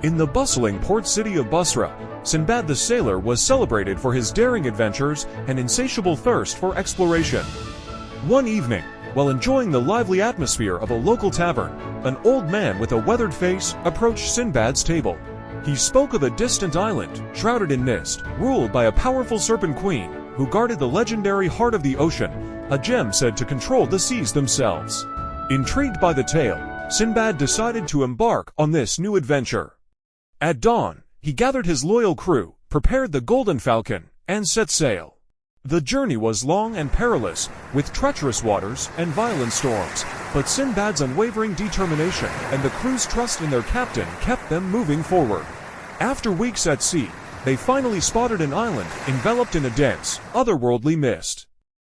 In the bustling port city of Basra, Sinbad the sailor was celebrated for his daring adventures and insatiable thirst for exploration. One evening, while enjoying the lively atmosphere of a local tavern, an old man with a weathered face approached Sinbad's table. He spoke of a distant island, shrouded in mist, ruled by a powerful serpent queen, who guarded the legendary heart of the ocean, a gem said to control the seas themselves. Intrigued by the tale, Sinbad decided to embark on this new adventure. At dawn, he gathered his loyal crew, prepared the Golden Falcon, and set sail. The journey was long and perilous, with treacherous waters and violent storms, but Sinbad's unwavering determination and the crew's trust in their captain kept them moving forward. After weeks at sea, they finally spotted an island enveloped in a dense, otherworldly mist.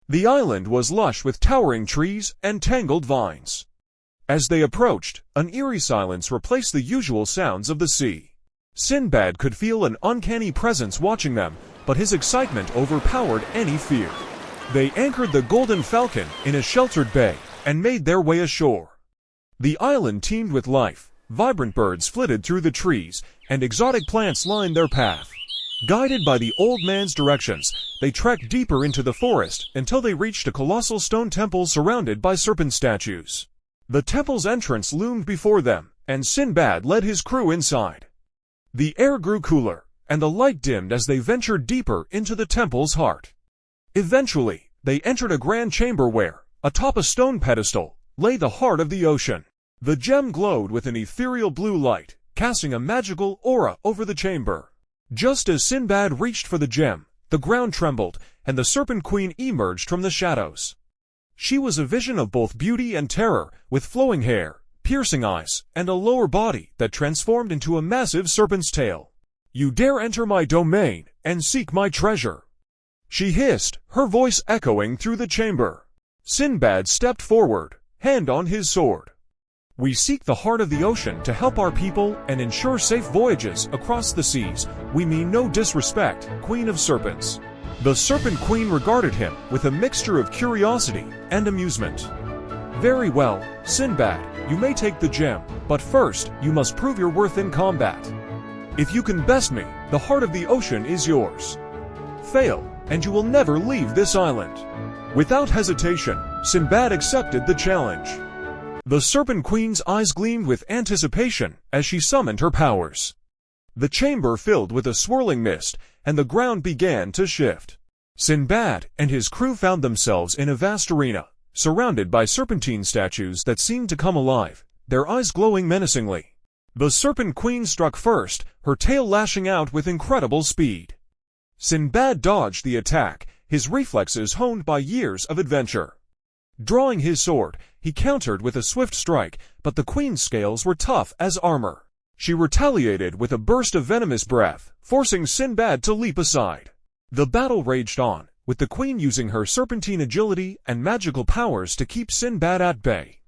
The island was lush with towering trees and tangled vines. As they approached, an eerie silence replaced the usual sounds of the sea. Sinbad could feel an uncanny presence watching them, but his excitement overpowered any fear. They anchored the Golden Falcon in a sheltered bay and made their way ashore. The island teemed with life. Vibrant birds flitted through the trees, and exotic plants lined their path. Guided by the old man's directions, they trekked deeper into the forest until they reached a colossal stone temple surrounded by serpent statues. The temple's entrance loomed before them, and Sinbad led his crew inside. The air grew cooler, and the light dimmed as they ventured deeper into the temple's heart. Eventually, they entered a grand chamber where, atop a stone pedestal, lay the heart of the ocean. The gem glowed with an ethereal blue light, casting a magical aura over the chamber. Just as Sinbad reached for the gem, the ground trembled, and the Serpent Queen emerged from the shadows. She was a vision of both beauty and terror, with flowing hair, piercing eyes, and a lower body that transformed into a massive serpent's tail. "You dare enter my domain and seek my treasure," she hissed, her voice echoing through the chamber. Sinbad stepped forward, hand on his sword. "We seek the heart of the ocean to help our people and ensure safe voyages across the seas. We mean no disrespect, Queen of Serpents." The Serpent Queen regarded him with a mixture of curiosity and amusement. "Very well, Sinbad, you may take the gem, but first, you must prove your worth in combat. If you can best me, the heart of the ocean is yours. Fail, and you will never leave this island." Without hesitation, Sinbad accepted the challenge. The Serpent Queen's eyes gleamed with anticipation as she summoned her powers. The chamber filled with a swirling mist, and the ground began to shift. Sinbad and his crew found themselves in a vast arena, surrounded by serpentine statues that seemed to come alive, their eyes glowing menacingly. The Serpent Queen struck first, her tail lashing out with incredible speed. Sinbad dodged the attack, his reflexes honed by years of adventure. Drawing his sword, he countered with a swift strike, but the Queen's scales were tough as armor. She retaliated with a burst of venomous breath, forcing Sinbad to leap aside. The battle raged on, with the Queen using her serpentine agility and magical powers to keep Sinbad at bay.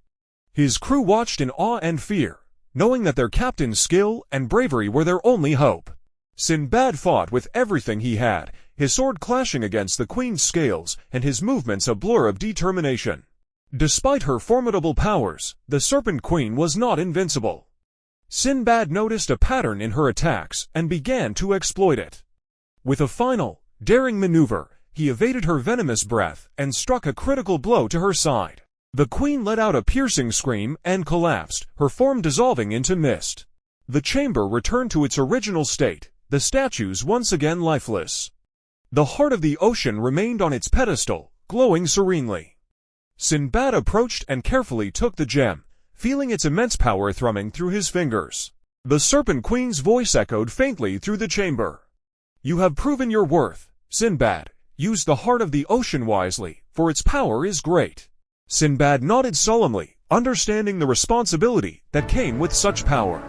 His crew watched in awe and fear, knowing that their captain's skill and bravery were their only hope. Sinbad fought with everything he had, his sword clashing against the Queen's scales and his movements a blur of determination. Despite her formidable powers, the Serpent Queen was not invincible. Sinbad noticed a pattern in her attacks and began to exploit it. With a final, daring maneuver, he evaded her venomous breath and struck a critical blow to her side. The Queen let out a piercing scream and collapsed, her form dissolving into mist. The chamber returned to its original state, the statues once again lifeless. The heart of the ocean remained on its pedestal, glowing serenely. Sinbad approached and carefully took the gem, feeling its immense power thrumming through his fingers. The Serpent Queen's voice echoed faintly through the chamber. "You have proven your worth, Sinbad. Use the heart of the ocean wisely, for its power is great." Sinbad nodded solemnly, understanding the responsibility that came with such power.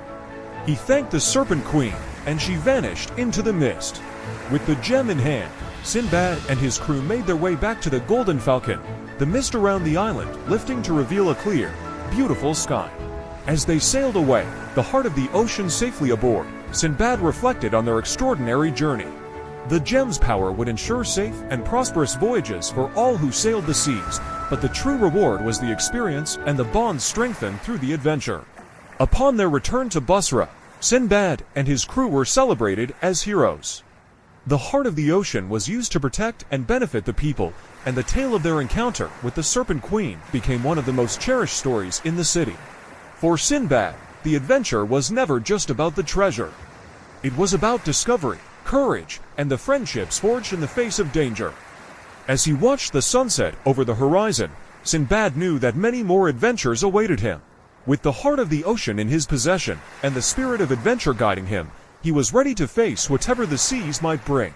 He thanked the Serpent Queen, and she vanished into the mist. With the gem in hand, Sinbad and his crew made their way back to the Golden Falcon, the mist around the island lifting to reveal a clear, beautiful sky. As they sailed away, the heart of the ocean safely aboard, Sinbad reflected on their extraordinary journey. The gem's power would ensure safe and prosperous voyages for all who sailed the seas, but the true reward was the experience and the bonds strengthened through the adventure. Upon their return to Basra, Sinbad and his crew were celebrated as heroes. The heart of the ocean was used to protect and benefit the people, and the tale of their encounter with the Serpent Queen became one of the most cherished stories in the city. For Sinbad, the adventure was never just about the treasure. It was about discovery, courage, and the friendships forged in the face of danger. As he watched the sunset over the horizon, Sinbad knew that many more adventures awaited him. With the heart of the ocean in his possession and the spirit of adventure guiding him, he was ready to face whatever the seas might bring.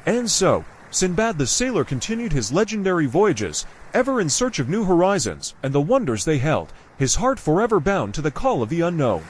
And so, Sinbad the sailor continued his legendary voyages, ever in search of new horizons and the wonders they held, his heart forever bound to the call of the unknown.